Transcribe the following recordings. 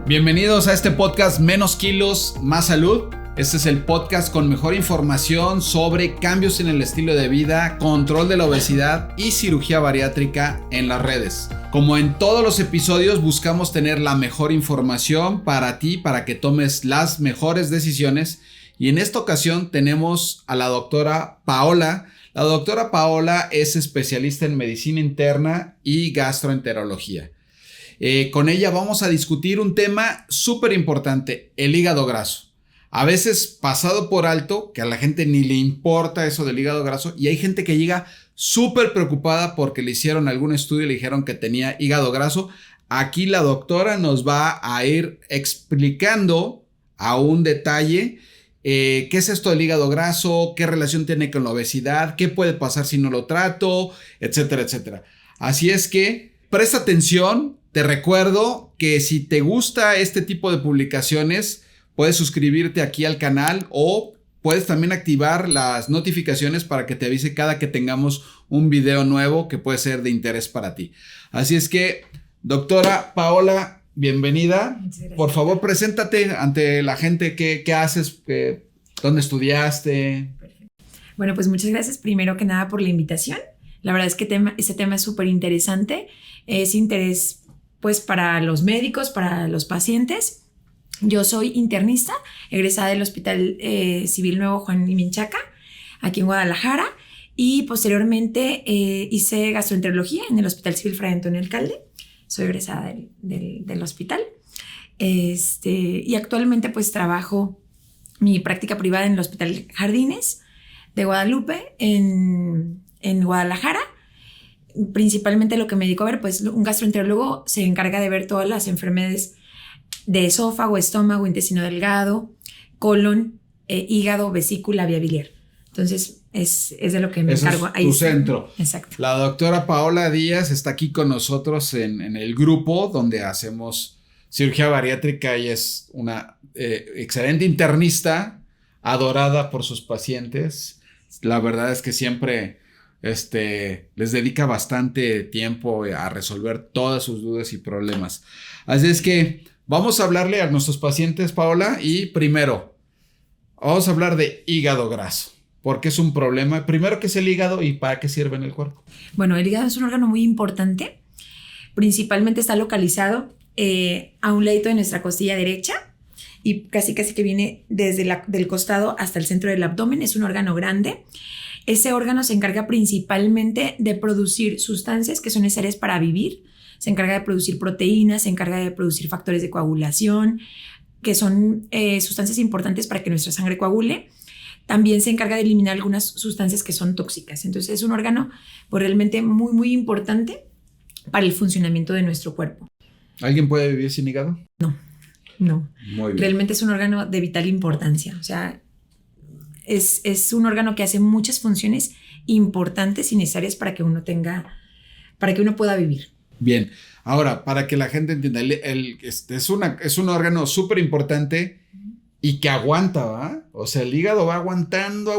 Bienvenidos a este podcast Menos Kilos, Más Salud. Este es el podcast con mejor información sobre cambios en el estilo de vida, control de la obesidad y cirugía bariátrica en las redes. Como en todos los episodios, buscamos tener la mejor información para ti, para que tomes las mejores decisiones. Y en esta ocasión tenemos a la doctora Paola. La doctora Paola es especialista en medicina interna y gastroenterología. Con ella vamos a discutir un tema súper importante, el hígado graso. A veces pasado por alto, que a la gente ni le importa eso del hígado graso, y hay gente que llega súper preocupada porque le hicieron algún estudio y le dijeron que tenía hígado graso. Aquí la doctora nos va a ir explicando a un detalle qué es esto del hígado graso, qué relación tiene con la obesidad, qué puede pasar si no lo trato, etcétera, etcétera. Así es que presta atención. Te recuerdo que si te gusta este tipo de publicaciones, puedes suscribirte aquí al canal o puedes también activar las notificaciones para que te avise cada que tengamos un video nuevo que puede ser de interés para ti. Así es que, doctora Paola, bienvenida. Por favor, preséntate ante la gente. ¿Qué haces? ¿Dónde estudiaste? Perfecto. Bueno, pues muchas gracias primero que nada por la invitación. La verdad es que este tema es súper interesante. Es interés pues para los médicos, para los pacientes. Yo soy internista, egresada del Hospital Civil Nuevo Juan y Menchaca, aquí en Guadalajara, y posteriormente hice gastroenterología en el Hospital Civil Fray Antonio Alcalde. Soy egresada del hospital. Y actualmente pues trabajo mi práctica privada en el Hospital Jardines de Guadalupe en Guadalajara. Principalmente lo que me dedico a ver, pues un gastroenterólogo se encarga de ver todas las enfermedades de esófago, estómago, intestino delgado, colon, hígado, vesícula, vía biliar. Entonces es de lo que me encargo. Ese es tu centro. Exacto. La doctora Paola Díaz está aquí con nosotros en el grupo donde hacemos cirugía bariátrica y es una excelente internista, adorada por sus pacientes. La verdad es que siempre les dedica bastante tiempo a resolver todas sus dudas y problemas. Así es que vamos a hablarle a nuestros pacientes, Paola, y primero vamos a hablar de hígado graso, porque es un problema. Primero, ¿qué es el hígado y para qué sirve en el cuerpo? Bueno, el hígado es un órgano muy importante. Principalmente está localizado a un ladito de nuestra costilla derecha y casi que viene desde del costado hasta el centro del abdomen. Es un órgano grande. Ese órgano se encarga principalmente de producir sustancias que son necesarias para vivir. Se encarga de producir proteínas, se encarga de producir factores de coagulación, que son sustancias importantes para que nuestra sangre coagule. También se encarga de eliminar algunas sustancias que son tóxicas. Entonces es un órgano pues, realmente muy, muy importante para el funcionamiento de nuestro cuerpo. ¿Alguien puede vivir sin hígado? No. Muy bien. Realmente es un órgano de vital importancia. O sea, es un órgano que hace muchas funciones importantes y necesarias para que uno pueda vivir. Bien, ahora para que la gente entienda, es un órgano súper importante y que aguanta, ¿va? O sea, el hígado va aguantando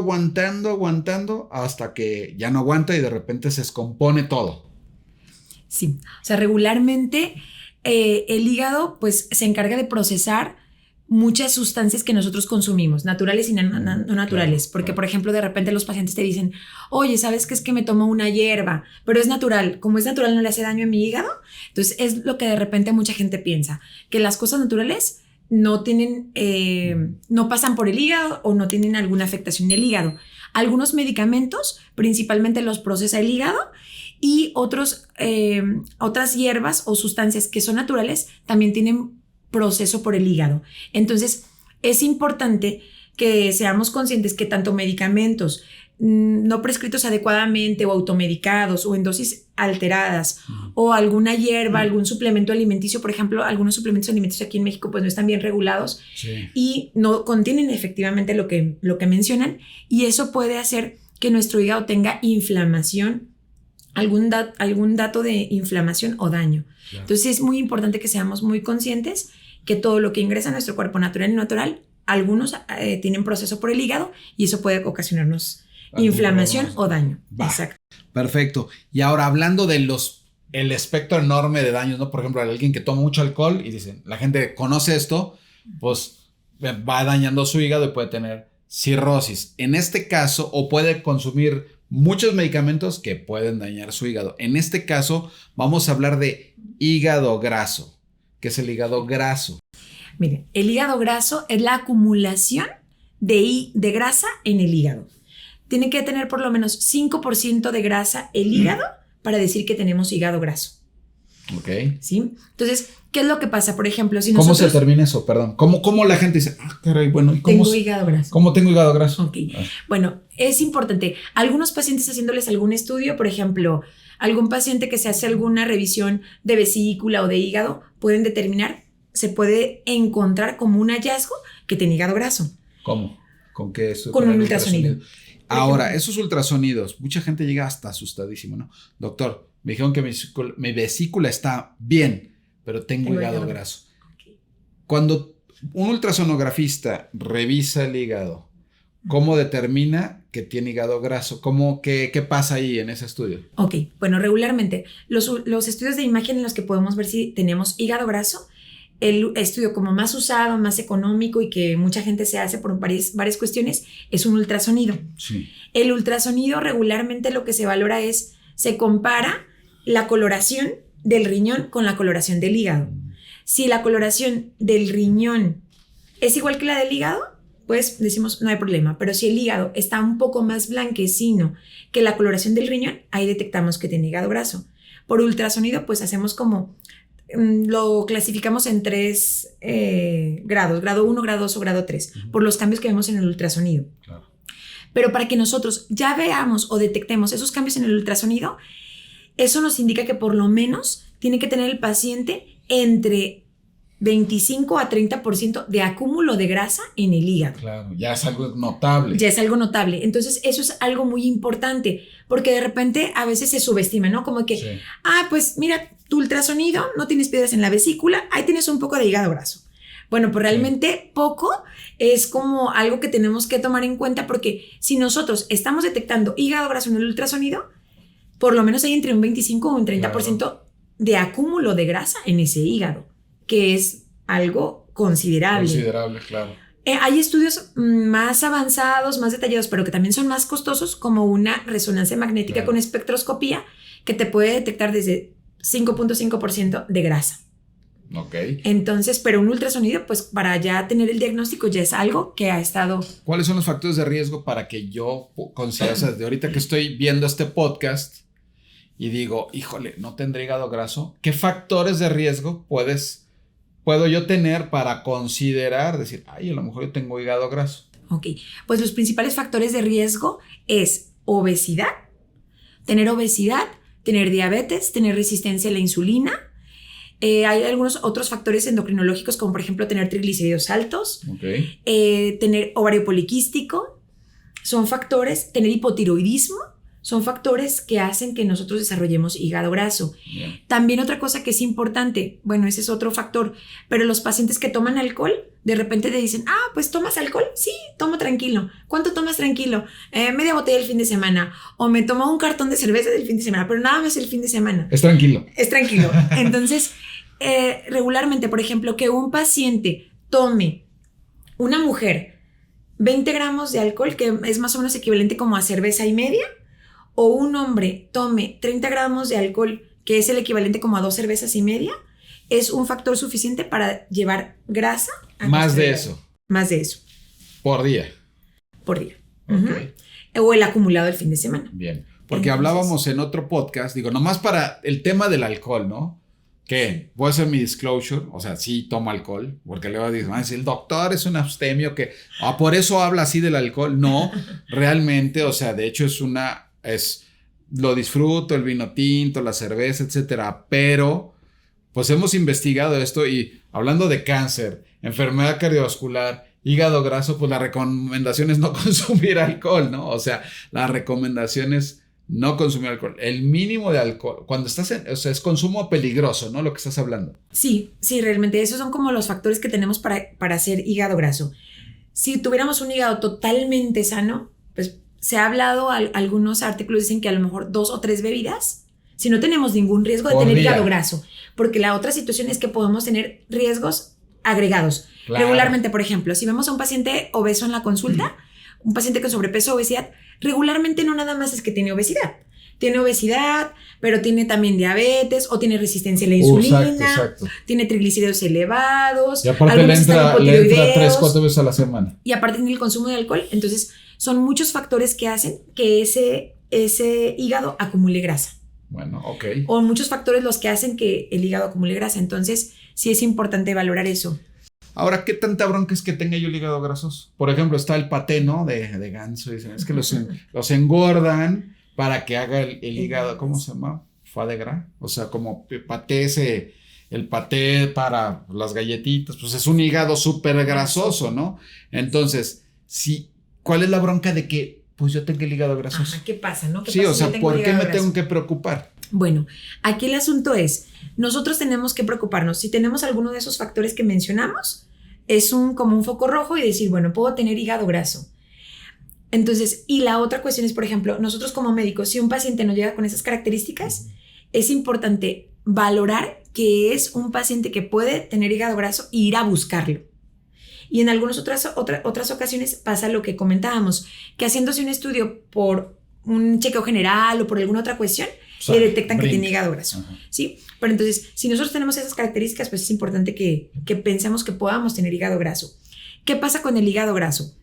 hasta que ya no aguanta y de repente se descompone todo. Sí, o sea, regularmente el hígado pues se encarga de procesar muchas sustancias que nosotros consumimos, naturales y no naturales, claro, porque por ejemplo de repente los pacientes te dicen, oye, ¿sabes qué? Es que me tomo una hierba, pero es natural, como es natural no le hace daño a mi hígado. Entonces es lo que de repente mucha gente piensa, que las cosas naturales no tienen, no pasan por el hígado o no tienen alguna afectación en el hígado. Algunos medicamentos principalmente los procesa el hígado y otras hierbas o sustancias que son naturales también tienen proceso por el hígado. Entonces es importante que seamos conscientes que tanto medicamentos no prescritos adecuadamente o automedicados o en dosis alteradas o alguna hierba, algún suplemento alimenticio, por ejemplo, algunos suplementos alimenticios aquí en México pues no están bien regulados, sí, y no contienen efectivamente lo que mencionan, y eso puede hacer que nuestro hígado tenga inflamación, algún dato de inflamación o daño. Claro. Entonces es muy importante que seamos muy conscientes que todo lo que ingresa a nuestro cuerpo natural y no natural, algunos tienen proceso por el hígado y eso puede ocasionarnos inflamación o daño. Exacto. Perfecto. Y ahora hablando de los el espectro enorme de daños, ¿no? Por ejemplo, alguien que toma mucho alcohol y dicen, la gente conoce esto, pues va dañando su hígado y puede tener cirrosis. En este caso, o puede consumir muchos medicamentos que pueden dañar su hígado. En este caso, vamos a hablar de hígado graso. ¿Qué es el hígado graso? Miren, el hígado graso es la acumulación de grasa en el hígado. Tiene que tener por lo menos 5% de grasa el hígado para decir que tenemos hígado graso. Ok. ¿Sí? Entonces, ¿qué es lo que pasa? Por ejemplo, si ¿Cómo nosotros... se determina eso? Perdón. ¿Cómo la gente dice, caray, bueno, ¿y cómo? Tengo hígado graso. ¿Cómo tengo hígado graso? Ok. Bueno, es importante. Algunos pacientes haciéndoles algún estudio, por ejemplo, algún paciente que se hace alguna revisión de vesícula o de hígado, pueden determinar, se puede encontrar como un hallazgo que tiene hígado graso. ¿Cómo? ¿Con qué eso? Con un ultrasonido. Ahora, esos ultrasonidos, mucha gente llega hasta asustadísimo, ¿no? Doctor, me dijeron que mi vesícula está bien, pero tengo hígado graso. Okay. Cuando un ultrasonografista revisa el hígado, ¿cómo determina que tiene hígado graso? ¿Qué pasa ahí en ese estudio? Ok, bueno, regularmente los estudios de imagen en los que podemos ver si tenemos hígado graso, el estudio como más usado, más económico y que mucha gente se hace por varias cuestiones es un ultrasonido. Sí. El ultrasonido regularmente lo que se valora se compara la coloración del riñón con la coloración del hígado. Si la coloración del riñón es igual que la del hígado, pues decimos no hay problema, pero si el hígado está un poco más blanquecino que la coloración del riñón, ahí detectamos que tiene hígado graso. Por ultrasonido, pues hacemos como... lo clasificamos en 3 grados, grado 1, grado 2 o grado 3, por los cambios que vemos en el ultrasonido. Claro. Pero para que nosotros ya veamos o detectemos esos cambios en el ultrasonido, eso nos indica que por lo menos tiene que tener el paciente entre 25 a 30% de acúmulo de grasa en el hígado. Claro, ya es algo notable. Ya es algo notable. Entonces, eso es algo muy importante, porque de repente a veces se subestima, ¿no? Como que, sí. Pues mira, tu ultrasonido, no tienes piedras en la vesícula, ahí tienes un poco de hígado graso. Bueno, pues realmente poco es como algo que tenemos que tomar en cuenta, porque si nosotros estamos detectando hígado graso en el ultrasonido, por lo menos hay entre un 25 o un 30% de acúmulo de grasa en ese hígado, que es algo considerable. Considerable, claro. Hay estudios más avanzados, más detallados, pero que también son más costosos, como una resonancia magnética con espectroscopía, que te puede detectar desde 5.5% de grasa. Ok. Entonces, pero un ultrasonido, pues para ya tener el diagnóstico ya es algo que ha estado... ¿Cuáles son los factores de riesgo para que yo considere, o sea, de ahorita que estoy viendo este podcast y digo, híjole, no tendré hígado graso? ¿Qué factores de riesgo puedo yo tener para considerar, decir, a lo mejor yo tengo hígado graso? Ok, pues los principales factores de riesgo es obesidad, tener diabetes, tener resistencia a la insulina. Hay algunos otros factores endocrinológicos, como por ejemplo tener triglicéridos altos, tener ovario poliquístico, son factores, tener hipotiroidismo, son factores que hacen que nosotros desarrollemos hígado graso. Yeah. También otra cosa que es importante, bueno, ese es otro factor, pero los pacientes que toman alcohol, de repente te dicen, pues ¿tomas alcohol? Sí, tomo tranquilo. ¿Cuánto tomas tranquilo? Media botella el fin de semana, o me tomo un cartón de cerveza del fin de semana, pero nada más el fin de semana. Es tranquilo. Es tranquilo. Entonces, regularmente, por ejemplo, que un paciente tome, una mujer, 20 gramos de alcohol, que es más o menos equivalente como a cerveza y media, o un hombre tome 30 gramos de alcohol, que es el equivalente como a 2 cervezas y media, es un factor suficiente para llevar grasa. Más de eso. Más de eso. Por día. Por día. Okay. O el acumulado del fin de semana. Bien. Porque hablábamos en otro podcast, digo, nomás para el tema del alcohol, ¿no? Que voy a hacer mi disclosure, o sea, sí tomo alcohol, porque luego dicen, el doctor es un abstemio que, por eso habla así del alcohol. No, realmente, o sea, de hecho lo disfruto, el vino tinto, la cerveza, etcétera, pero pues hemos investigado esto y hablando de cáncer, enfermedad cardiovascular, hígado graso, pues la recomendación es no consumir alcohol, ¿no? O sea, la recomendación es no consumir alcohol. El mínimo de alcohol, cuando estás es consumo peligroso, ¿no? Lo que estás hablando. Sí, realmente esos son como los factores que tenemos para hacer hígado graso. Si tuviéramos un hígado totalmente sano, pues se ha hablado, algunos artículos dicen que a lo mejor 2 o 3 bebidas Si no tenemos ningún riesgo de Por tener día. hígado graso, porque la otra situación es que podemos tener riesgos agregados. Claro. Regularmente, por ejemplo, si vemos a un paciente obeso en la consulta, un paciente con sobrepeso o obesidad, regularmente no nada más es que tiene obesidad. Tiene obesidad, pero tiene también diabetes o tiene resistencia a la insulina, Exacto. tiene triglicéridos elevados, Y aparte le entra 3-4 veces a la semana. y aparte tiene el consumo de alcohol. Entonces, son muchos factores que hacen que ese hígado acumule grasa. Bueno, ok. O muchos factores los que hacen que el hígado acumule grasa. Entonces, sí es importante valorar eso. Ahora, ¿qué tanta bronca es que tenga yo el hígado grasoso? Por ejemplo, está el paté, ¿no? De ganso. Dicen, es que los engordan para que haga el hígado, ¿cómo se llama? Foie de gras. O sea, como paté el paté para las galletitas, pues es un hígado súper grasoso, ¿no? Entonces, sí, ¿cuál es la bronca de que pues yo tengo el hígado grasoso? Ajá, ¿qué pasa, no? ¿Qué Sí, pasa o si sea, yo tengo ¿por qué hígado me graso? tengo que preocupar? Bueno, aquí el asunto es, nosotros tenemos que preocuparnos. Si tenemos alguno de esos factores que mencionamos, es como un foco rojo y decir, bueno, puedo tener hígado graso. Entonces, y la otra cuestión es, por ejemplo, nosotros como médicos, si un paciente no llega con esas características, es importante valorar que es un paciente que puede tener hígado graso e ir a buscarlo. Y en algunas otras ocasiones pasa lo que comentábamos, que haciéndose un estudio por un chequeo general o por alguna otra cuestión, O sea, le detectan que brinca. tiene hígado graso. Ajá. ¿Sí? Pero entonces, si nosotros tenemos esas características, pues es importante que pensemos que podamos tener hígado graso. ¿Qué pasa con el hígado graso?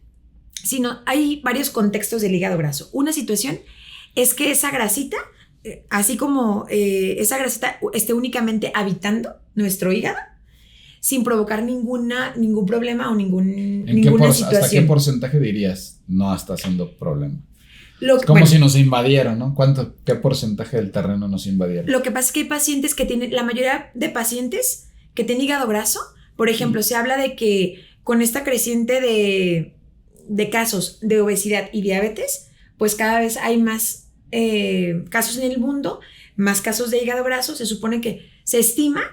Hay varios contextos del hígado graso. Una situación es que esa grasita, así como esa grasita esté únicamente habitando nuestro hígado, sin provocar ningún problema o ninguna situación. ¿Hasta qué porcentaje dirías no está haciendo problema? Es como si nos invadieran, ¿no? ¿Qué porcentaje del terreno nos invadieron? Lo que pasa es que hay pacientes que tienen, la mayoría de pacientes que tienen hígado graso, por ejemplo, se habla de que con esta creciente de casos de obesidad y diabetes, pues cada vez hay más casos en el mundo, más casos de hígado graso. Se supone que se estima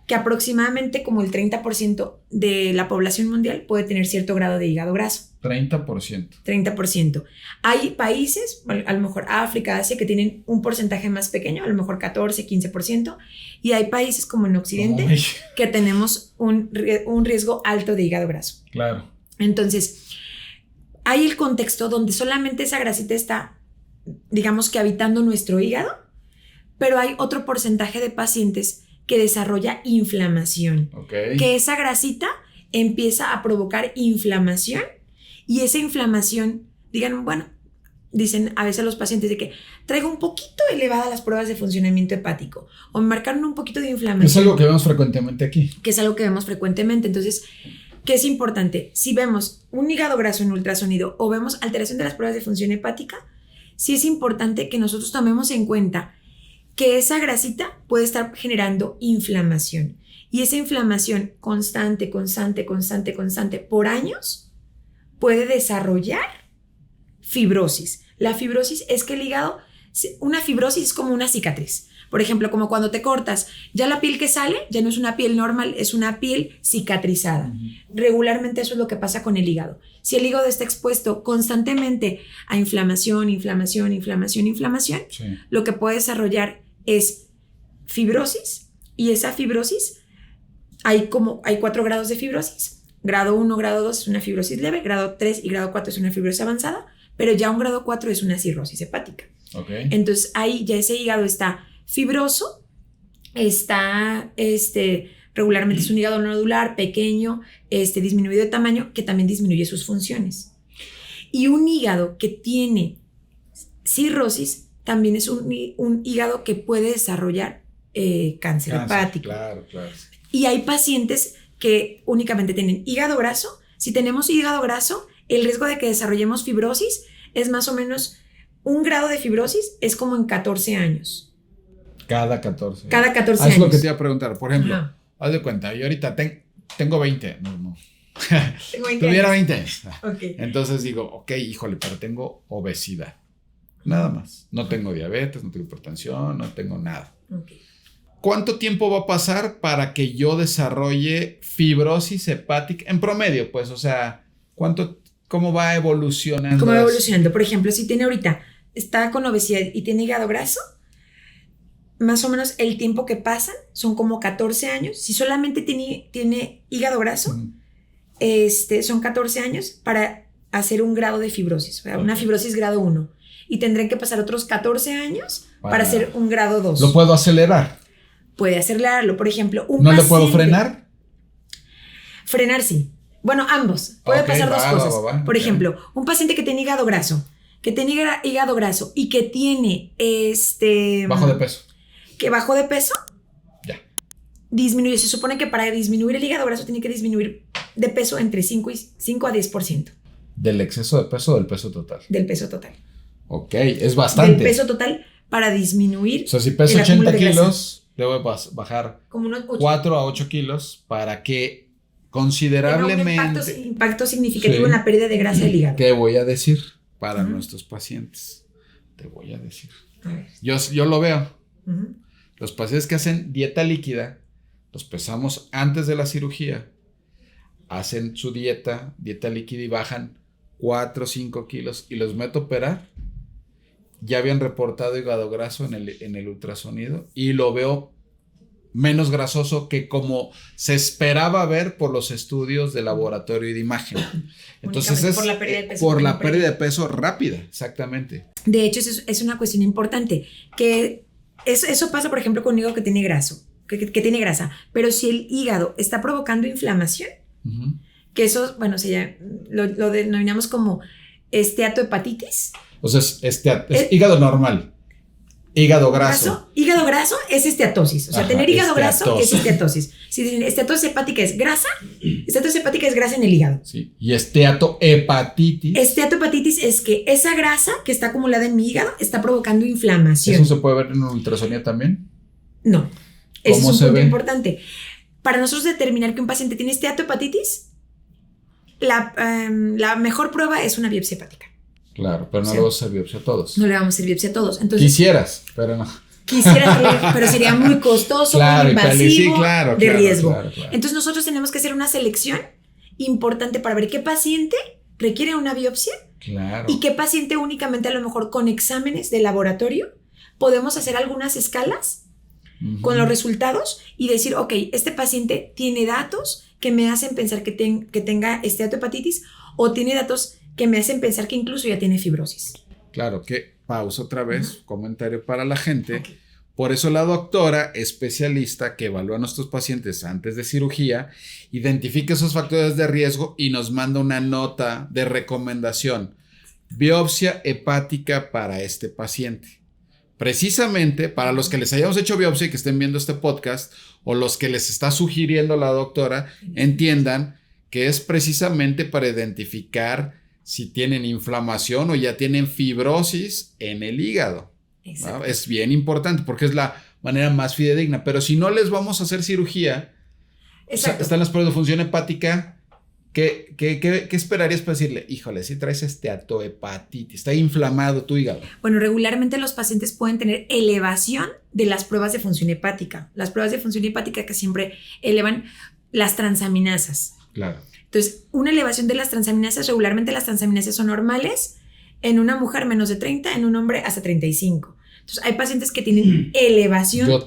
que aproximadamente como el 30% de la población mundial puede tener cierto grado de hígado graso. 30%. 30%. Hay países, a lo mejor África, Asia, que tienen un porcentaje más pequeño, a lo mejor 14, 15%, y hay países como en Occidente que tenemos un riesgo alto de hígado graso. Claro. Entonces, hay el contexto donde solamente esa grasita está, digamos que habitando nuestro hígado, pero hay otro porcentaje de pacientes que desarrolla inflamación. Okay. Que esa grasita empieza a provocar inflamación y esa inflamación, dicen a veces los pacientes de que traigo un poquito elevadas las pruebas de funcionamiento hepático o me marcaron un poquito de inflamación. Es algo que vemos frecuentemente aquí. Que es algo que vemos frecuentemente. Entonces, ¿qué es importante? Si vemos un hígado graso en ultrasonido o vemos alteración de las pruebas de función hepática, sí es importante que nosotros tomemos en cuenta que esa grasita puede estar generando inflamación. Y esa inflamación constante por años puede desarrollar fibrosis. La fibrosis es que el hígado, una fibrosis es como una cicatriz. Por ejemplo, como cuando te cortas, ya la piel que sale ya no es una piel normal, es una piel cicatrizada. Uh-huh. Regularmente eso es lo que pasa con el hígado. Si el hígado está expuesto constantemente a inflamación, sí. Lo que puede desarrollar es fibrosis, y esa fibrosis hay 4 grados de fibrosis. Grado 1, grado 2 es una fibrosis leve, grado 3 y grado 4 es una fibrosis avanzada, pero ya un grado 4 es una cirrosis hepática. Okay. Entonces ahí ya ese hígado está fibroso, regularmente es un hígado nodular, pequeño, disminuido de tamaño, que también disminuye sus funciones. Y un hígado que tiene cirrosis también es un hígado que puede desarrollar cáncer hepático. Claro. Y hay pacientes que únicamente tienen hígado graso. Si tenemos hígado graso, el riesgo de que desarrollemos fibrosis es más o menos un grado de fibrosis, es como en 14 años. Cada 14. Cada 14 años. Es lo que te iba a preguntar. Por ejemplo, haz de cuenta, yo ahorita tengo 20. No. Tengo 20 Tuviera años. 20. Okay. Entonces digo, ok, híjole, pero tengo obesidad. Nada más. No tengo diabetes, no tengo hipertensión, no tengo nada. Okay. ¿Cuánto tiempo va a pasar para que yo desarrolle fibrosis hepática? En promedio, pues, o sea, ¿cómo va evolucionando? ¿Cómo va evolucionando? Por ejemplo, si tiene ahorita, está con obesidad y tiene hígado graso, más o menos el tiempo que pasan son como 14 años. Si solamente tiene hígado graso, son 14 años para hacer un grado de fibrosis, o sea, una fibrosis grado 1. Y tendrán que pasar otros 14 años para hacer un grado 2. ¿Lo puedo acelerar? Puede acelerarlo. Por ejemplo, ¿No le puedo frenar? Frenar sí. Bueno, ambos. Puede pasar dos cosas. Por ejemplo, un paciente que tiene hígado graso, y que tiene bajo de peso. Que bajó de peso. Ya. Disminuye. Se supone que para disminuir el hígado graso tiene que disminuir de peso entre 5 a 10%. ¿Del exceso de peso o del peso total? Del peso total. Ok, es bastante. Del peso total para disminuir. O sea, si peso 80 kilos, debo bajar como 4 a 8 kilos para que considerablemente... Un impacto significativo en la pérdida de grasa del hígado. ¿Qué voy a decir para nuestros pacientes? Te voy a decir. Yo lo veo. Los pacientes que hacen dieta líquida, los pesamos antes de la cirugía, hacen su dieta líquida y bajan 4 o 5 kilos y los meto a operar. Ya habían reportado hígado graso en el ultrasonido y lo veo menos grasoso que como se esperaba ver por los estudios de laboratorio y de imagen. Entonces es por la pérdida de peso. Por la pérdida de peso rápida, exactamente. De hecho, es una cuestión importante, que eso pasa, por ejemplo, con un hígado que tiene graso, que tiene grasa, pero si el hígado está provocando inflamación, que eso, bueno, lo denominamos como esteatohepatitis. O sea, es hígado normal. Hígado graso. Hígado graso es esteatosis. O sea, tener hígado graso es esteatosis. Si esteatosis hepática es grasa, esteatosis hepática es grasa en el hígado. Sí. Y esteatohepatitis. Esteatohepatitis es que esa grasa que está acumulada en mi hígado está provocando inflamación. ¿Eso se puede ver en una ultrasonía también? No. Ese es un punto importante. Para nosotros determinar que un paciente tiene esteatohepatitis, la mejor prueba es una biopsia hepática. Claro, pero no le vamos a hacer biopsia a todos. No le vamos a hacer biopsia a todos. Entonces, quisieras, pero no. Pero sería muy costoso, muy invasivo, de riesgo. Claro. Entonces nosotros tenemos que hacer una selección importante para ver qué paciente requiere una biopsia y qué paciente únicamente a lo mejor con exámenes de laboratorio podemos hacer algunas escalas con los resultados y decir, ok, este paciente tiene datos que me hacen pensar que tenga esteatohepatitis o tiene datos que me hacen pensar que incluso ya tiene fibrosis. Claro, que pausa otra vez, comentario para la gente. Okay. Por eso la doctora especialista que evalúa a nuestros pacientes antes de cirugía, identifica esos factores de riesgo y nos manda una nota de recomendación. Biopsia hepática para este paciente. Precisamente para los que les hayamos hecho biopsia y que estén viendo este podcast o los que les está sugiriendo la doctora, entiendan que es precisamente para identificar si tienen inflamación o ya tienen fibrosis en el hígado. ¿No? Es bien importante porque es la manera más fidedigna. Pero si no les vamos a hacer cirugía, o sea, están las pruebas de función hepática, ¿qué esperarías para decirle? Híjole, si traes esteatohepatitis, está inflamado tu hígado. Bueno, regularmente los pacientes pueden tener elevación de las pruebas de función hepática. Las pruebas de función hepática que siempre elevan las transaminasas. Claro. Entonces, una elevación de las transaminasas, regularmente las transaminasas son normales en una mujer menos de 30, en un hombre hasta 35. Entonces, hay pacientes que tienen elevación. Yo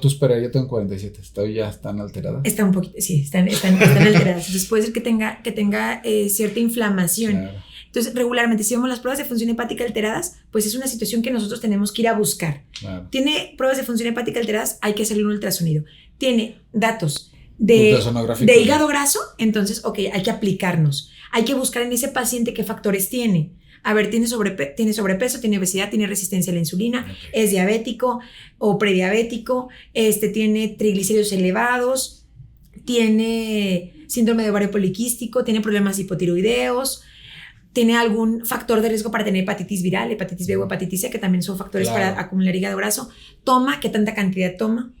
tengo 47, ¿están alteradas? Está un poquito, sí, están alteradas. Entonces, puede ser que tenga cierta inflamación. Claro. Entonces, regularmente, si vemos las pruebas de función hepática alteradas, pues es una situación que nosotros tenemos que ir a buscar. Claro. Tiene pruebas de función hepática alteradas, hay que hacerle un ultrasonido. Tiene datos de hígado graso, entonces, ok, hay que aplicarnos. Hay que buscar en ese paciente qué factores tiene. A ver, tiene sobrepeso, tiene obesidad, tiene resistencia a la insulina, es diabético o prediabético, tiene triglicéridos elevados, tiene síndrome de ovario poliquístico, tiene problemas hipotiroideos, tiene algún factor de riesgo para tener hepatitis viral, hepatitis B o hepatitis C, que también son factores para acumular hígado graso. Toma, ¿qué tanta cantidad toma?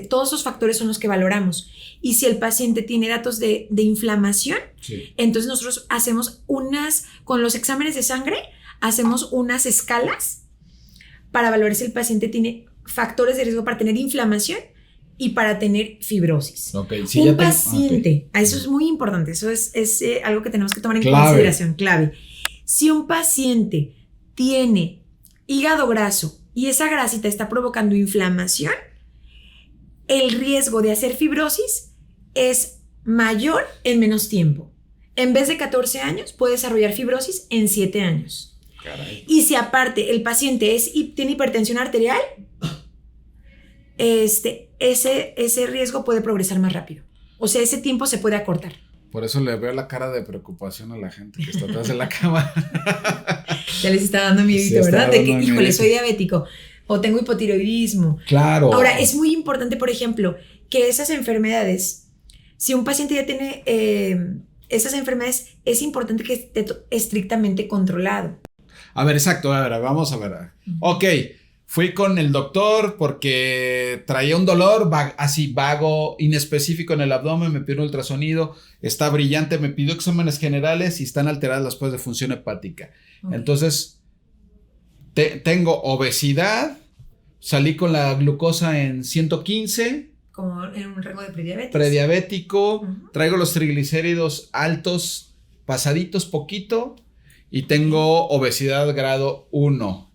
Todos esos factores son los que valoramos. Y si el paciente tiene datos de inflamación, entonces nosotros hacemos con los exámenes de sangre, hacemos unas escalas para valorar si el paciente tiene factores de riesgo para tener inflamación y para tener fibrosis. Okay. Un paciente, eso es muy importante, eso es algo que tenemos que tomar en consideración, clave. Si un paciente tiene hígado graso y esa grasita está provocando inflamación, el riesgo de hacer fibrosis es mayor en menos tiempo. En vez de 14 años, puede desarrollar fibrosis en 7 años. Caray. Y si aparte el paciente tiene hipertensión arterial, ese riesgo puede progresar más rápido. O sea, ese tiempo se puede acortar. Por eso le veo la cara de preocupación a la gente que está atrás de la cama. Ya les está dando miedito, ¿verdad? De que, híjole, soy diabético o tengo hipotiroidismo. Claro. Ahora, es muy importante, por ejemplo, que esas enfermedades, si un paciente ya tiene esas enfermedades, es importante que esté estrictamente controlado. A ver, exacto, a ver, vamos a ver. Ok, fui con el doctor porque traía un dolor así vago, inespecífico en el abdomen, me pidió un ultrasonido, está brillante, me pidió exámenes generales y están alteradas las pruebas de función hepática. Okay. Entonces, tengo obesidad, salí con la glucosa en 115. Como en un rango de prediabetes. Prediabético, traigo los triglicéridos altos, pasaditos poquito, y tengo obesidad grado 1.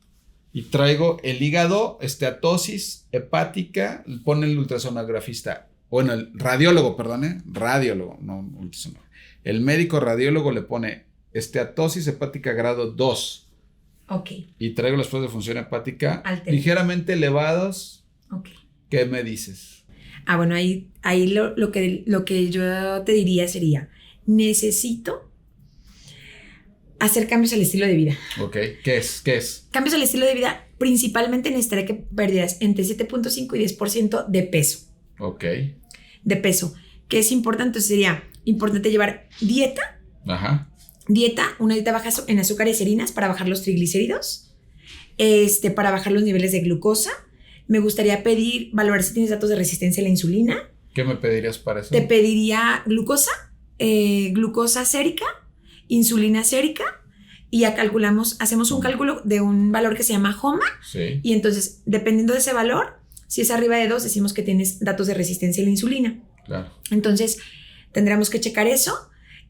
Y traigo el hígado, esteatosis hepática, pone el ultrasonografista, bueno, el radiólogo, radiólogo, no ultrasonógrafo. El médico radiólogo le pone esteatosis hepática grado 2. Ok. Y traigo las pruebas de función hepática ligeramente elevados. Ok. ¿Qué me dices? Bueno, ahí lo que yo te diría sería, necesito hacer cambios al estilo de vida. Ok, ¿qué es? Cambios al estilo de vida, principalmente necesitaría que perdieras entre 7.5 y 10% de peso. Ok. De peso, que es importante, sería importante llevar dieta. Ajá. Una dieta baja en azúcares y harinas para bajar los triglicéridos, para bajar los niveles de glucosa. Me gustaría valorar si tienes datos de resistencia a la insulina. ¿Qué me pedirías para eso? Te pediría glucosa sérica, insulina sérica, y ya hacemos un cálculo de un valor que se llama HOMA. Sí. Y entonces, dependiendo de ese valor, si es arriba de 2, decimos que tienes datos de resistencia a la insulina. Claro. Entonces, tendríamos que checar eso.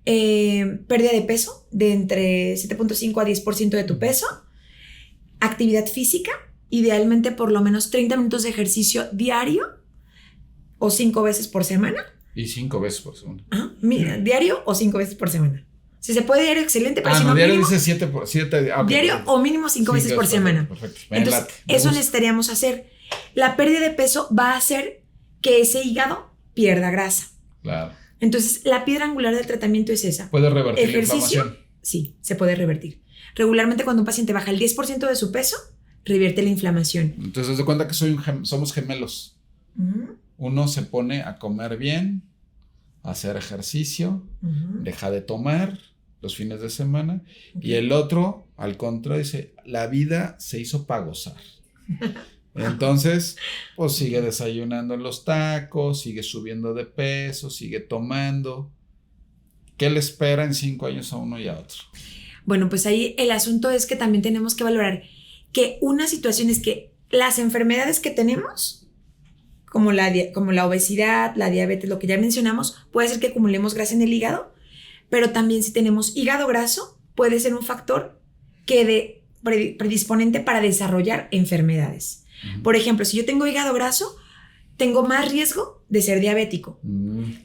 Pérdida de peso de entre 7.5 a 10% de tu peso. Actividad física, idealmente por lo menos 30 minutos de ejercicio diario o 5 veces por semana. Y 5 veces por semana. Mira, diario o 5 veces por semana. Si se puede diario, excelente, pero si no, diario mínimo, dice 7 diario perfecto. O mínimo 5 veces por semana. Perfecto. Entonces, eso necesitaríamos hacer. La pérdida de peso va a hacer que ese hígado pierda grasa. Claro. Entonces, la piedra angular del tratamiento es esa. ¿Puede revertir la inflamación? Sí, se puede revertir. Regularmente, cuando un paciente baja el 10% de su peso, revierte la inflamación. Entonces, haz de cuenta que somos gemelos. Uno se pone a comer bien, a hacer ejercicio, deja de tomar los fines de semana, y el otro, al contrario, dice, la vida se hizo para gozar. Entonces, pues sigue desayunando en los tacos, sigue subiendo de peso, sigue tomando. ¿Qué le espera en 5 años a uno y a otro? Bueno, pues ahí el asunto es que también tenemos que valorar que una situación es que las enfermedades que tenemos, como la obesidad, la diabetes, lo que ya mencionamos, puede ser que acumulemos grasa en el hígado, pero también si tenemos hígado graso, puede ser un factor predisponente para desarrollar enfermedades. Por ejemplo, si yo tengo hígado graso, tengo más riesgo de ser diabético.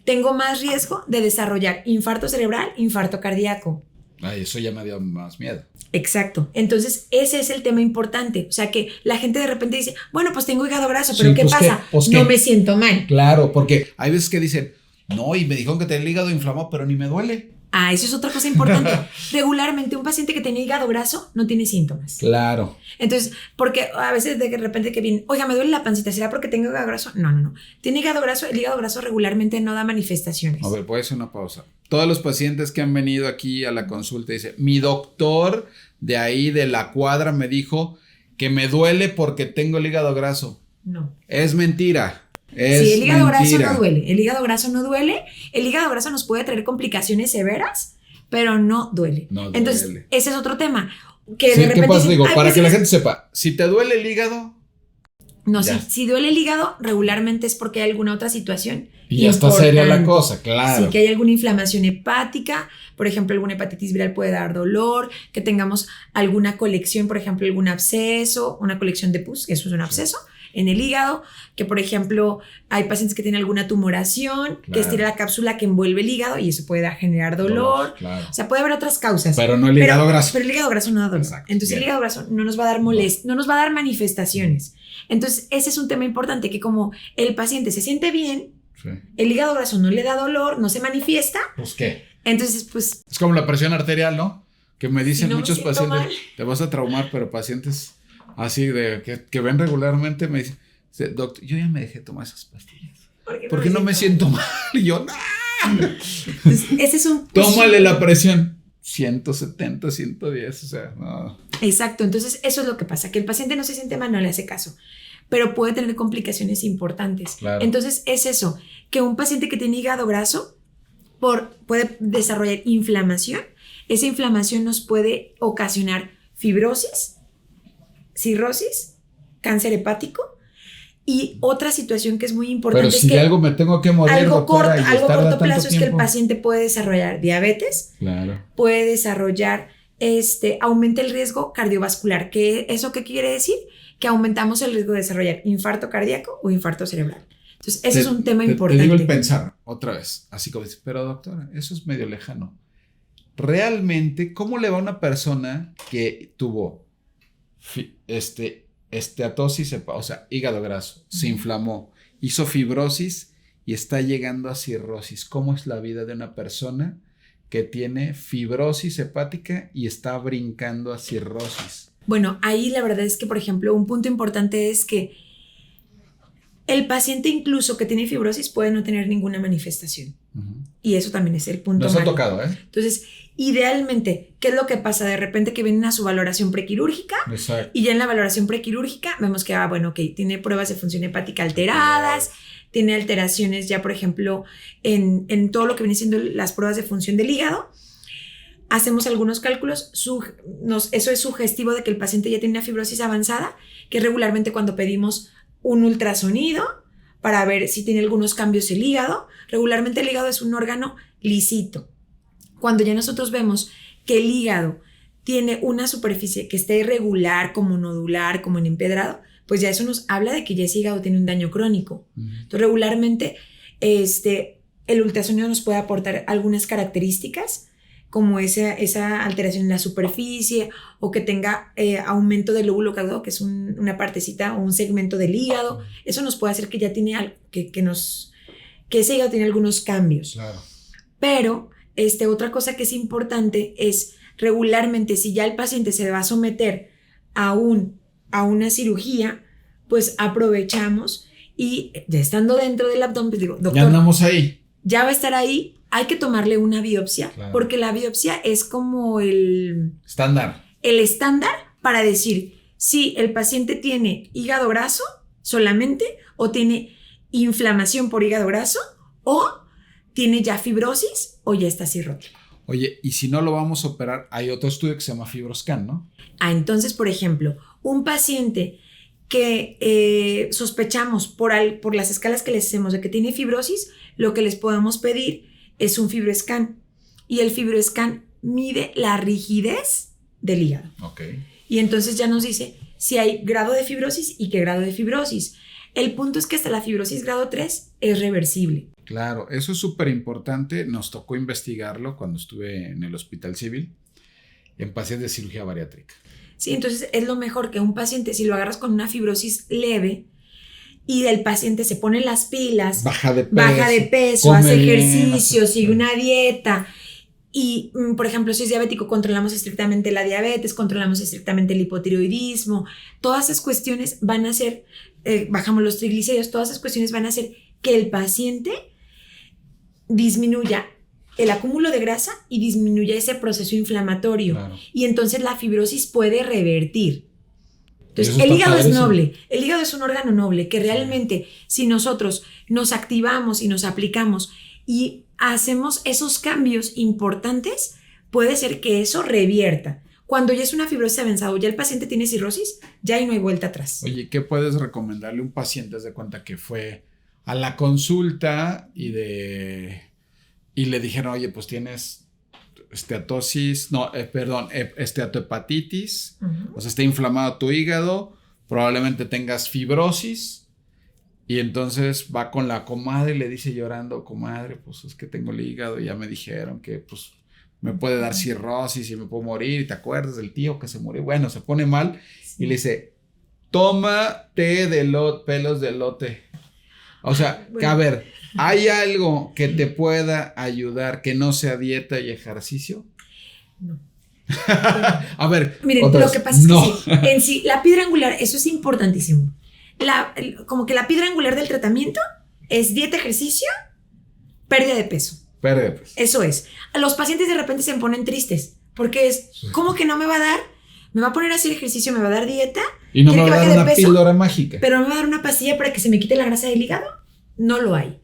Tengo más riesgo de desarrollar infarto cerebral, infarto cardíaco. Ay, eso ya me dio más miedo. Exacto. Entonces, ese es el tema importante. O sea, que la gente de repente dice, bueno, pues tengo hígado graso, pero sí, ¿qué pasa? No me siento mal. Claro, porque hay veces que dicen, no, y me dijeron que tenía el hígado inflamado, pero ni me duele. Eso es otra cosa importante. Regularmente un paciente que tiene hígado graso no tiene síntomas. Claro. Entonces, porque a veces de repente que viene, oiga, me duele la pancita, ¿será porque tengo hígado graso? No. Tiene hígado graso, el hígado graso regularmente no da manifestaciones. A ver, puede ser una pausa. Todos los pacientes que han venido aquí a la consulta dicen, mi doctor de ahí de la cuadra me dijo que me duele porque tengo el hígado graso. No. Es mentira. Sí, el hígado graso no duele. El hígado graso no duele. El hígado graso nos puede traer complicaciones severas, pero no duele. No duele. Entonces, ese es otro tema. Que sí, de repente ¿qué pasa? Digo, para pues que la gente sepa, si te duele el hígado, No, Ya. si duele el hígado, regularmente es porque hay alguna otra situación. Y ya está seria la importante. cosa, claro. Sí, que hay alguna inflamación hepática, por ejemplo, alguna hepatitis viral puede dar dolor, que tengamos alguna colección, por ejemplo, algún absceso, una colección de pus, eso es un absceso en el hígado, que por ejemplo hay pacientes que tienen alguna tumoración, que estira la cápsula que envuelve el hígado y eso puede generar dolor. Claro. O sea, puede haber otras causas. Pero no el hígado graso. Pero el hígado graso no da dolor. Exacto, Entonces bien. el hígado graso no nos va a dar no nos va a dar manifestaciones. Entonces ese es un tema importante, que como el paciente se siente bien, Sí. el hígado graso no le da dolor, no se manifiesta, Pues qué. entonces pues Es como la presión arterial, ¿no? Que me dicen Si no me muchos siento pacientes, mal. te vas a traumar, pero pacientes así que ven regularmente me dicen, doctor, yo ya me dejé tomar esas pastillas. ¿Por qué no me siento mal? Y yo, no. Entonces, ese es un... Tómale la presión. 170, 110, o sea, no. Exacto, entonces eso es lo que pasa, que el paciente no se siente mal, no le hace caso, pero puede tener complicaciones importantes. Claro. Entonces es eso, que un paciente que tiene hígado graso puede desarrollar inflamación. Esa inflamación nos puede ocasionar fibrosis, cirrosis, cáncer hepático y otra situación que es muy importante. Pero si es que de algo me tengo que morir, algo doctora, y corto estar plazo tanto es que el tiempo. paciente puede desarrollar diabetes, Claro. puede desarrollar, aumenta el riesgo cardiovascular. ¿Eso qué quiere decir? Que aumentamos el riesgo de desarrollar infarto cardíaco o infarto cerebral. Entonces, ese es un tema importante. Te digo el pensar, otra vez, así como dices, pero doctora, eso es medio lejano. Realmente, ¿cómo le va a una persona que tuvo esteatosis, o sea, hígado graso, se inflamó, hizo fibrosis y está llegando a cirrosis? ¿Cómo es la vida de una persona que tiene fibrosis hepática y está brincando a cirrosis? Bueno, ahí la verdad es que, por ejemplo, un punto importante es que el paciente incluso que tiene fibrosis puede no tener ninguna manifestación. Uh-huh. Y eso también es el punto Nos ha malo. tocado, ¿eh? Entonces, idealmente, ¿qué es lo que pasa? De repente que vienen a su valoración prequirúrgica. Exacto. Y ya en la valoración prequirúrgica vemos que, tiene pruebas de función hepática alteradas, tiene alteraciones ya, por ejemplo, en todo lo que viene siendo las pruebas de función del hígado. Hacemos algunos cálculos, eso es sugestivo de que el paciente ya tiene una fibrosis avanzada, que regularmente cuando pedimos un ultrasonido para ver si tiene algunos cambios el hígado. Regularmente el hígado es un órgano lisito. Cuando ya nosotros vemos que el hígado tiene una superficie que está irregular, como nodular, como en empedrado, pues ya eso nos habla de que ya ese hígado tiene un daño crónico. Uh-huh. Entonces regularmente el ultrasonido nos puede aportar algunas características, como esa alteración en la superficie o que tenga aumento del lóbulo caudado, que es una partecita o un segmento del hígado. Eso nos puede hacer que ya tiene algo, que ese hígado tiene algunos cambios. Claro. Pero otra cosa que es importante es regularmente, si ya el paciente se va a someter a una cirugía, pues aprovechamos y ya estando dentro del abdomen, pues digo, doctor, ya andamos ahí. Ya va a estar ahí. Hay que tomarle una biopsia, claro, porque la biopsia es como el estándar para decir si el paciente tiene hígado graso solamente o tiene inflamación por hígado graso o tiene ya fibrosis o ya está cirrótico. Oye, y si no lo vamos a operar, hay otro estudio que se llama FibroScan, ¿no? Entonces, por ejemplo, un paciente que sospechamos por las escalas que les hacemos de que tiene fibrosis, lo que les podemos pedir es un FibroScan, y el FibroScan mide la rigidez del hígado. Okay. Y entonces ya nos dice si hay grado de fibrosis y qué grado de fibrosis. El punto es que hasta la fibrosis grado 3 es reversible. Claro, eso es súper importante. Nos tocó investigarlo cuando estuve en el Hospital Civil en pacientes de cirugía bariátrica. Sí, entonces es lo mejor que un paciente, si lo agarras con una fibrosis leve, y el paciente se pone las pilas, baja de peso, hace ejercicio, sigue una dieta y, por ejemplo, si es diabético, controlamos estrictamente la diabetes, controlamos estrictamente el hipotiroidismo, todas esas cuestiones van a hacer, bajamos los triglicéridos, todas esas cuestiones van a hacer que el paciente disminuya el acúmulo de grasa y disminuya ese proceso inflamatorio. Claro. Y entonces la fibrosis puede revertir. Entonces, el hígado es noble, el hígado es un órgano noble que realmente si nosotros nos activamos y nos aplicamos y hacemos esos cambios importantes, puede ser que eso revierta. Cuando ya es una fibrosis avanzada, ya el paciente tiene cirrosis, ya ahí no hay vuelta atrás. Oye, ¿qué puedes recomendarle a un paciente? Haz de cuenta que fue a la consulta y le dijeron, oye, pues tienes esteatohepatitis, o sea, está inflamado tu hígado, probablemente tengas fibrosis. Y entonces va con la comadre y le dice llorando, comadre, pues es que tengo el hígado y ya me dijeron que pues me puede dar cirrosis y me puedo morir. ¿Y te acuerdas del tío que se murió? Bueno, se pone mal y le dice, toma té de pelos de elote. O sea, bueno. A ver, ¿hay algo que te pueda ayudar que no sea dieta y ejercicio? No. A ver, miren, lo que pasa es que sí, en sí, la piedra angular, eso es importantísimo. Como que la piedra angular del tratamiento es dieta, ejercicio, pérdida de peso. Pérdida de peso. Eso es. Los pacientes de repente se ponen tristes porque es, ¿cómo que no me va a dar? Me va a poner a hacer ejercicio, me va a dar dieta. Y no me va a dar una píldora mágica. Pero me va a dar una pastilla para que se me quite la grasa del hígado. No lo hay.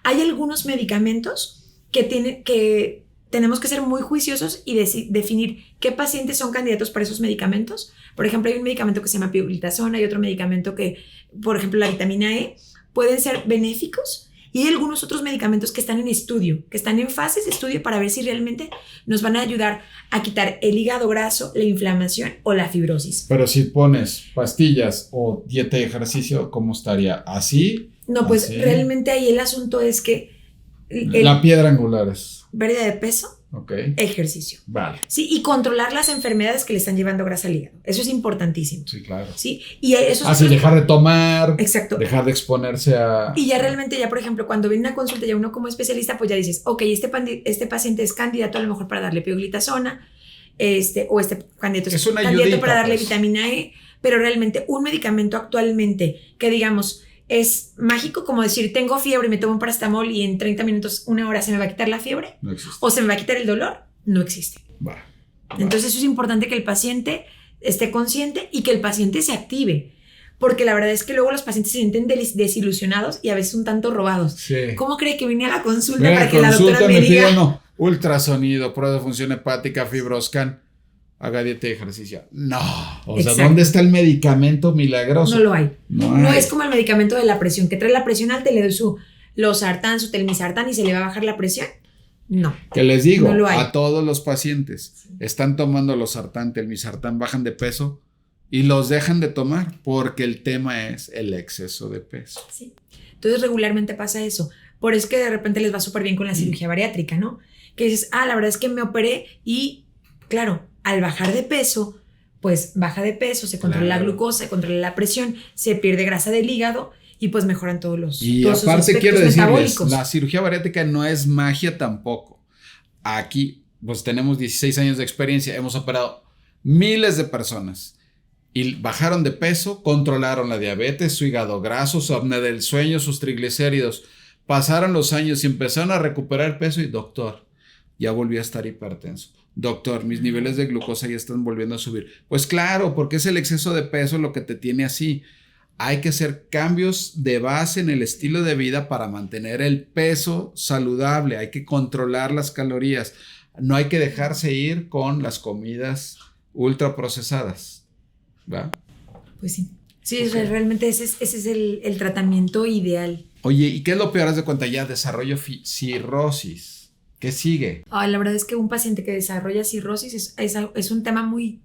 Hay algunos medicamentos que tenemos que ser muy juiciosos y definir qué pacientes son candidatos para esos medicamentos. Por ejemplo, hay un medicamento que se llama pioglitazona, hay otro medicamento que, por ejemplo, la vitamina E, pueden ser benéficos. Y hay algunos otros medicamentos que están en estudio, que están en fases de estudio para ver si realmente nos van a ayudar a quitar el hígado graso, la inflamación o la fibrosis. Pero si pones pastillas o dieta y ejercicio, ¿cómo estaría? ¿Así? No, pues ¿así? Realmente ahí el asunto es que... La piedra angular es... pérdida de peso, ejercicio. Vale. Sí, y controlar las enfermedades que le están llevando grasa al hígado. Eso es importantísimo. Sí, claro. Sí, y eso es dejar de tomar. Exacto. Dejar de exponerse a... Y ya realmente, ya por ejemplo, cuando viene una consulta, ya uno como especialista, pues ya dices, ok, este paciente es candidato a lo mejor para darle pioglitazona, o este candidato es candidato para darle vitamina E, pero realmente un medicamento actualmente que digamos es mágico, como decir, tengo fiebre y me tomo un paracetamol y en 30 minutos, una hora se me va a quitar la fiebre, no existe. O se me va a quitar el dolor, no existe. Entonces eso es importante, que el paciente esté consciente y que el paciente se active, porque la verdad es que luego los pacientes se sienten desilusionados y a veces un tanto robados. Sí. ¿Cómo cree que vine a la consulta para que la doctora me diga? Ultrasonido, prueba de función hepática, fibroscan, haga dieta y ejercicio. No, o Exacto. sea, ¿dónde está el medicamento milagroso? No lo hay. No hay. Es como el medicamento de la presión, que trae la presión alta y le doy su losartán, su telmisartán y se le va a bajar la presión. No. Que les digo, no a todos los pacientes, están tomando losartán, telmisartán, bajan de peso y los dejan de tomar porque el tema es el exceso de peso. Sí. Entonces regularmente pasa eso. Por eso es que de repente les va súper bien con la cirugía bariátrica, ¿no? Que dices, la verdad es que me operé y, claro, al bajar de peso, pues baja de peso, se controla la glucosa, se controla la presión, se pierde grasa del hígado y pues mejoran todos los aparte quiero decirles, la cirugía bariátrica no es magia tampoco. Aquí pues tenemos 16 años de experiencia, hemos operado miles de personas y bajaron de peso, controlaron la diabetes, su hígado graso, su apnea del sueño, sus triglicéridos. Pasaron los años y empezaron a recuperar peso y doctor, ya volví a estar hipertenso. Doctor, mis niveles de glucosa ya están volviendo a subir. Pues claro, porque es el exceso de peso lo que te tiene así. Hay que hacer cambios de base en el estilo de vida para mantener el peso saludable. Hay que controlar las calorías. No hay que dejarse ir con las comidas ultraprocesadas. ¿Va? Pues sí. Sí, realmente ese es el tratamiento ideal. Oye, ¿y qué es lo peor? Haz de cuenta, ya desarrollo cirrosis. ¿Qué sigue? La verdad es que un paciente que desarrolla cirrosis es un tema muy,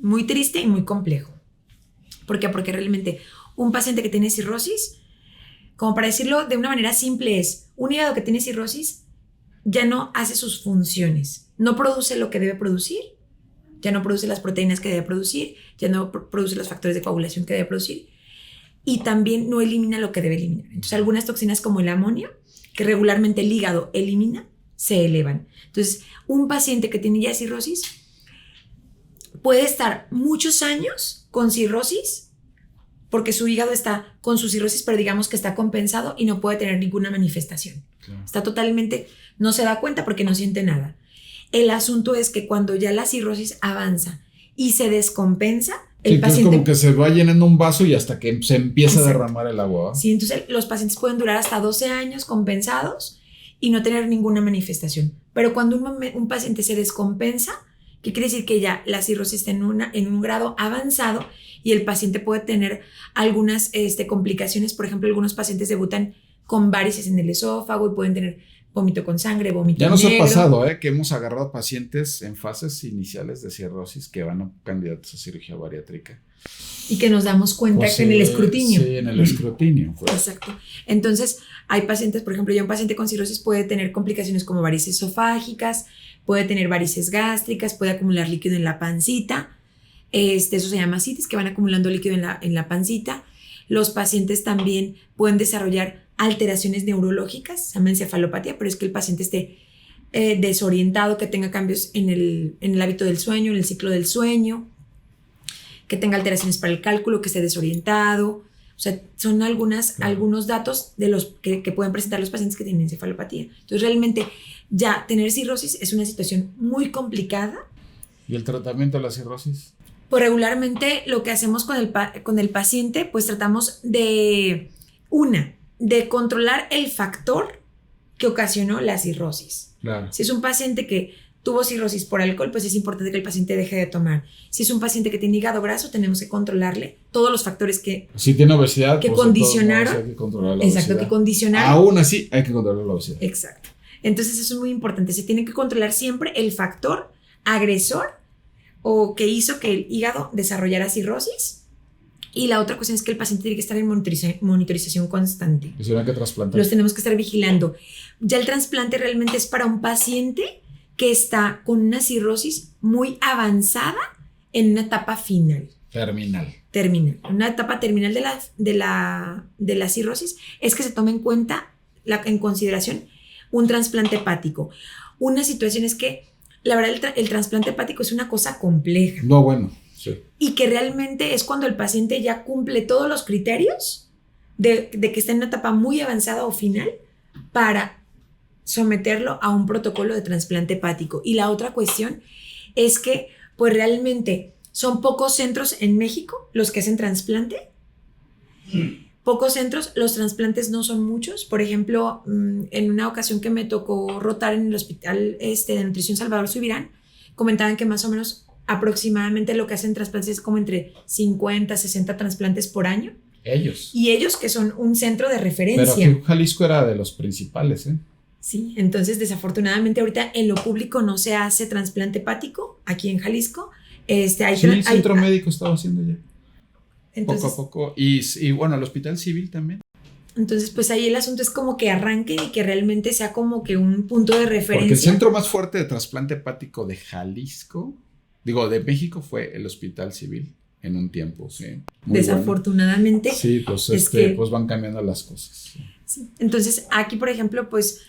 muy triste y muy complejo. ¿Por qué? Porque realmente un paciente que tiene cirrosis, como para decirlo de una manera simple, es un hígado que tiene cirrosis ya no hace sus funciones, no produce lo que debe producir, ya no produce las proteínas que debe producir, ya no produce los factores de coagulación que debe producir y también no elimina lo que debe eliminar. Entonces algunas toxinas como el amonio, que regularmente el hígado elimina, se elevan. Entonces, un paciente que tiene ya cirrosis puede estar muchos años con cirrosis porque su hígado está con su cirrosis, pero digamos que está compensado y no puede tener ninguna manifestación. Claro. Está totalmente, no se da cuenta porque no siente nada. El asunto es que cuando ya la cirrosis avanza y se descompensa, el paciente... Es como que se va llenando un vaso y hasta que se empieza a derramar el agua. Sí, entonces los pacientes pueden durar hasta 12 años compensados y no tener ninguna manifestación. Pero cuando un paciente se descompensa, ¿Qué quiere decir? Que ya la cirrosis está en un grado avanzado y el paciente puede tener algunas complicaciones. Por ejemplo, algunos pacientes debutan con varices en el esófago y pueden tener vómito con sangre, vómito Ya nos negro. ha pasado, que hemos agarrado pacientes en fases iniciales de cirrosis que van a candidatos a cirugía bariátrica. Y que nos damos cuenta Pues, que en el escrutinio. Sí, en el escrutinio. Pues. Exacto. Entonces, hay pacientes, por ejemplo, ya un paciente con cirrosis puede tener complicaciones como varices esofágicas, puede tener varices gástricas, puede acumular líquido en la pancita. Eso se llama ascitis, que van acumulando líquido en la pancita. Los pacientes también pueden desarrollar alteraciones neurológicas, se llama encefalopatía, pero es que el paciente esté desorientado, que tenga cambios en el hábito del sueño, en el ciclo del sueño, que tenga alteraciones para el cálculo, que esté desorientado. O sea, son algunos datos de los que pueden presentar los pacientes que tienen encefalopatía. Entonces, realmente, ya tener cirrosis es una situación muy complicada. ¿Y el tratamiento de la cirrosis? Pues regularmente lo que hacemos con el paciente, pues tratamos de controlar el factor que ocasionó la cirrosis. Claro. Si es un paciente que tuvo cirrosis por alcohol, pues es importante que el paciente deje de tomar. Si es un paciente que tiene hígado graso, tenemos que controlarle todos los factores que... Si tiene obesidad, que pues condicionaron. Hay que controlar la Exacto, obesidad. que condicionaron. Aún así, hay que controlar la obesidad. Exacto. Entonces eso es muy importante. Se tiene que controlar siempre el factor agresor o que hizo que el hígado desarrollara cirrosis. Y la otra cuestión es que el paciente tiene que estar en monitorización constante. ¿Y si no hay que trasplantar? Los tenemos que estar vigilando. Ya el trasplante realmente es para un paciente que está con una cirrosis muy avanzada en una etapa final. Terminal. Una etapa terminal de la cirrosis es que se tome en cuenta, en consideración, un trasplante hepático. Una situación es que, la verdad, el trasplante hepático es una cosa compleja. No, bueno, sí. Y que realmente es cuando el paciente ya cumple todos los criterios de que está en una etapa muy avanzada o final para someterlo a un protocolo de trasplante hepático. Y la otra cuestión es que, pues realmente son pocos centros en México los que hacen trasplante. Pocos centros, los trasplantes no son muchos. Por ejemplo, en una ocasión que me tocó rotar en el hospital de nutrición Salvador Subirán, comentaban que más o menos aproximadamente lo que hacen trasplantes es como entre 50 a 60 trasplantes por año. Ellos. Y ellos que son un centro de referencia. Pero aquí Jalisco era de los principales, ¿eh? Sí, entonces desafortunadamente ahorita en lo público no se hace trasplante hepático aquí en Jalisco. El centro médico estaba haciendo ya. Entonces, poco a poco. Y bueno, el hospital civil también. Entonces, pues ahí el asunto es como que arranque y que realmente sea como que un punto de referencia. Porque el centro más fuerte de trasplante hepático de Jalisco, de México, fue el hospital civil en un tiempo, sí. Desafortunadamente. Bueno. Sí, pues, pues van cambiando las cosas. Sí. Entonces, aquí, por ejemplo, pues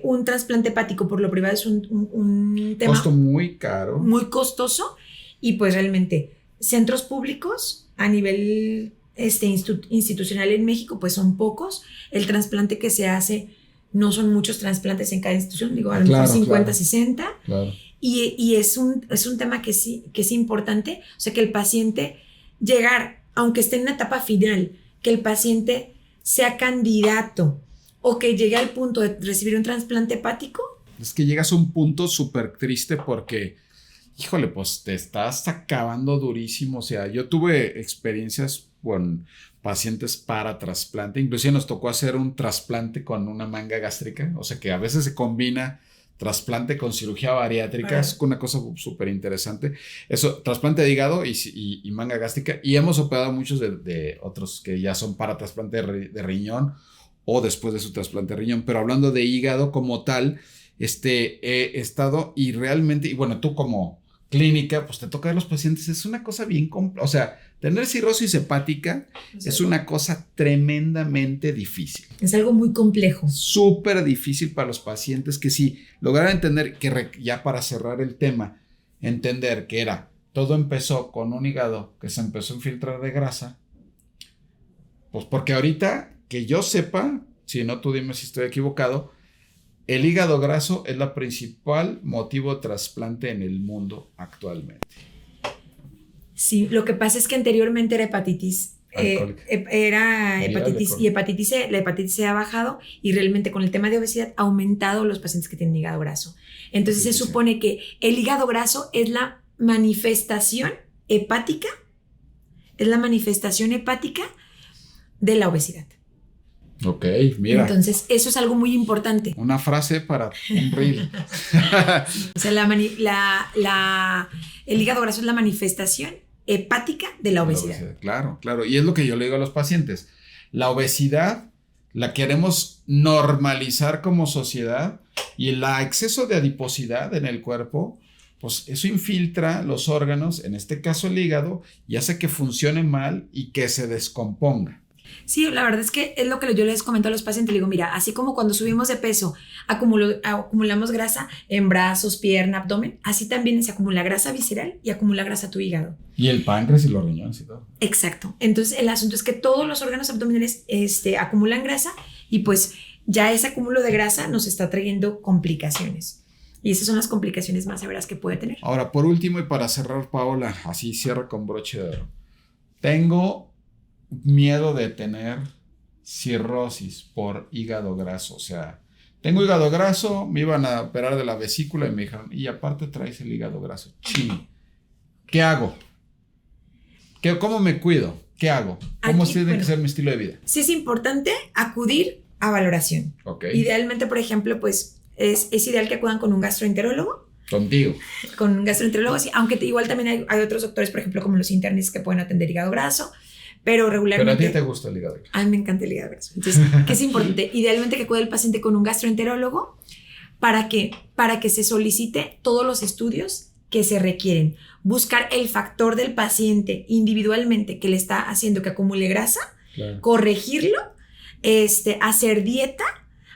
un trasplante hepático por lo privado es un tema costo muy caro, muy costoso, y pues realmente centros públicos a nivel institucional en México pues son pocos. El trasplante que se hace no son muchos trasplantes en cada institución, a lo mejor 50, 60. Claro. Y es un tema que sí es importante, o sea, que el paciente llegar, aunque esté en una etapa final, que el paciente sea candidato o que llegue al punto de recibir un trasplante hepático. Es que llegas a un punto súper triste porque, híjole, pues te estás acabando durísimo. O sea, yo tuve experiencias con pacientes para trasplante. Inclusive nos tocó hacer un trasplante con una manga gástrica. O sea, que a veces se combina trasplante con cirugía bariátrica. Es una cosa súper interesante. Eso, trasplante de hígado y manga gástrica. Y hemos operado muchos de otros que ya son para trasplante de riñón o después de su trasplante de riñón. Pero hablando de hígado como tal, he estado y realmente, y bueno, tú como clínica, pues te toca a los pacientes, es una cosa bien compleja. O sea, tener cirrosis hepática es una cosa tremendamente difícil. Es algo muy complejo. Súper difícil para los pacientes que si lograran entender que ya para cerrar el tema, entender que todo empezó con un hígado que se empezó a infiltrar de grasa, pues porque ahorita que yo sepa, si no tú dime si estoy equivocado, el hígado graso es el principal motivo de trasplante en el mundo actualmente. Sí, lo que pasa es que anteriormente era hepatitis era hepatitis y hepatitis C. La hepatitis C ha bajado y realmente con el tema de obesidad ha aumentado los pacientes que tienen hígado graso. Entonces se supone que el hígado graso es la manifestación hepática, de la obesidad. Ok, mira. Entonces, eso es algo muy importante. Una frase para un reel. O sea, el hígado graso es la manifestación hepática de la obesidad. Claro, claro. Y es lo que yo le digo a los pacientes. La obesidad la queremos normalizar como sociedad y el exceso de adiposidad en el cuerpo, pues eso infiltra los órganos, en este caso el hígado, y hace que funcione mal y que se descomponga. Sí, la verdad es que es lo que yo les comento a los pacientes. Le digo, mira, así como cuando subimos de peso acumulamos grasa en brazos, pierna, abdomen, así también se acumula grasa visceral y acumula grasa tu hígado. Y el páncreas y los riñones y todo. Exacto. Entonces, el asunto es que todos los órganos abdominales acumulan grasa y pues ya ese acúmulo de grasa nos está trayendo complicaciones. Y esas son las complicaciones más severas que puede tener. Ahora, por último y para cerrar, Paola, así cierra con broche de oro. Tengo miedo de tener cirrosis por hígado graso. O sea, tengo hígado graso, me iban a operar de la vesícula y me dijeron, y aparte traes el hígado graso. Ching. ¿Qué hago? ¿Cómo me cuido? ¿Qué hago? ¿Cómo tiene que ser mi estilo de vida? Sí es importante acudir a valoración. Okay. Idealmente, por ejemplo, pues es ideal que acudan con un gastroenterólogo. Contigo. Con un gastroenterólogo, sí, aunque igual también hay otros doctores, por ejemplo, como los internistas que pueden atender hígado graso, pero regularmente... Pero a ti te gusta el hígado graso. A mí me encanta el hígado graso. Entonces, ¿qué es importante? Idealmente que acude el paciente con un gastroenterólogo para que se solicite todos los estudios que se requieren. Buscar el factor del paciente individualmente que le está haciendo que acumule grasa, claro. Corregirlo, hacer dieta,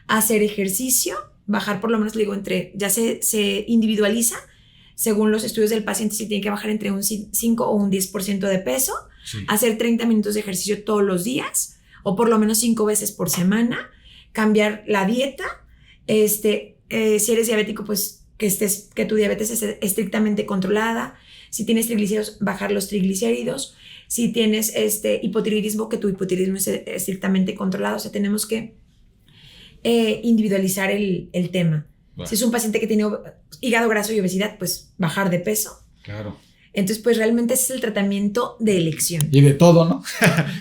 hacer ejercicio, bajar por lo menos, le digo, ya se individualiza según los estudios del paciente si tiene que bajar entre un 5 o un 10% de peso, sí. Hacer 30 minutos de ejercicio todos los días o por lo menos 5 veces por semana, cambiar la dieta, si eres diabético, pues que tu diabetes esté estrictamente controlada, si tienes triglicéridos, bajar los triglicéridos, si tienes hipotiroidismo, que tu hipotiroidismo esté estrictamente controlado. O sea, tenemos que individualizar el tema. Bueno. Si es un paciente que tiene hígado graso y obesidad, pues bajar de peso. Claro. Entonces, pues realmente ese es el tratamiento de elección. Y de todo, ¿no?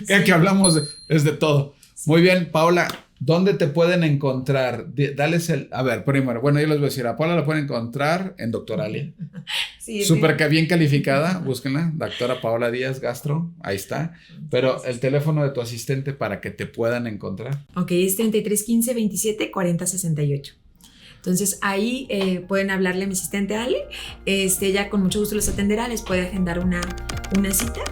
Ya que hablamos es de todo. Sí. Muy bien, Paola, ¿dónde te pueden encontrar? Dales a ver, primero, bueno, yo les voy a decir, a Paola la pueden encontrar en Doctoralia. Sí, súper sí. Bien calificada, búsquenla, doctora Paola Díaz, gastro, ahí está. Pero el teléfono de tu asistente para que te puedan encontrar. Ok, es 3315 27 40 68. Entonces ahí pueden hablarle a mi asistente Ale, ella con mucho gusto les atenderá, les puede agendar una cita,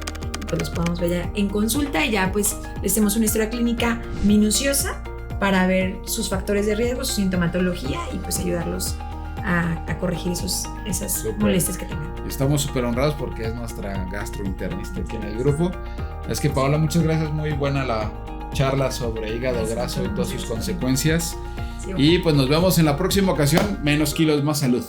pues los podemos ver ya en consulta y ya pues les hacemos una historia clínica minuciosa para ver sus factores de riesgo, su sintomatología y pues ayudarlos a corregir esas super. Molestias que tengan. Estamos súper honrados porque es nuestra gastrointernista aquí en el grupo. Es que Paola, muchas gracias, muy buena la charla sobre hígado graso y todas sus consecuencias. Sí, okay. Y pues nos vemos en la próxima ocasión. Menos kilos, más salud.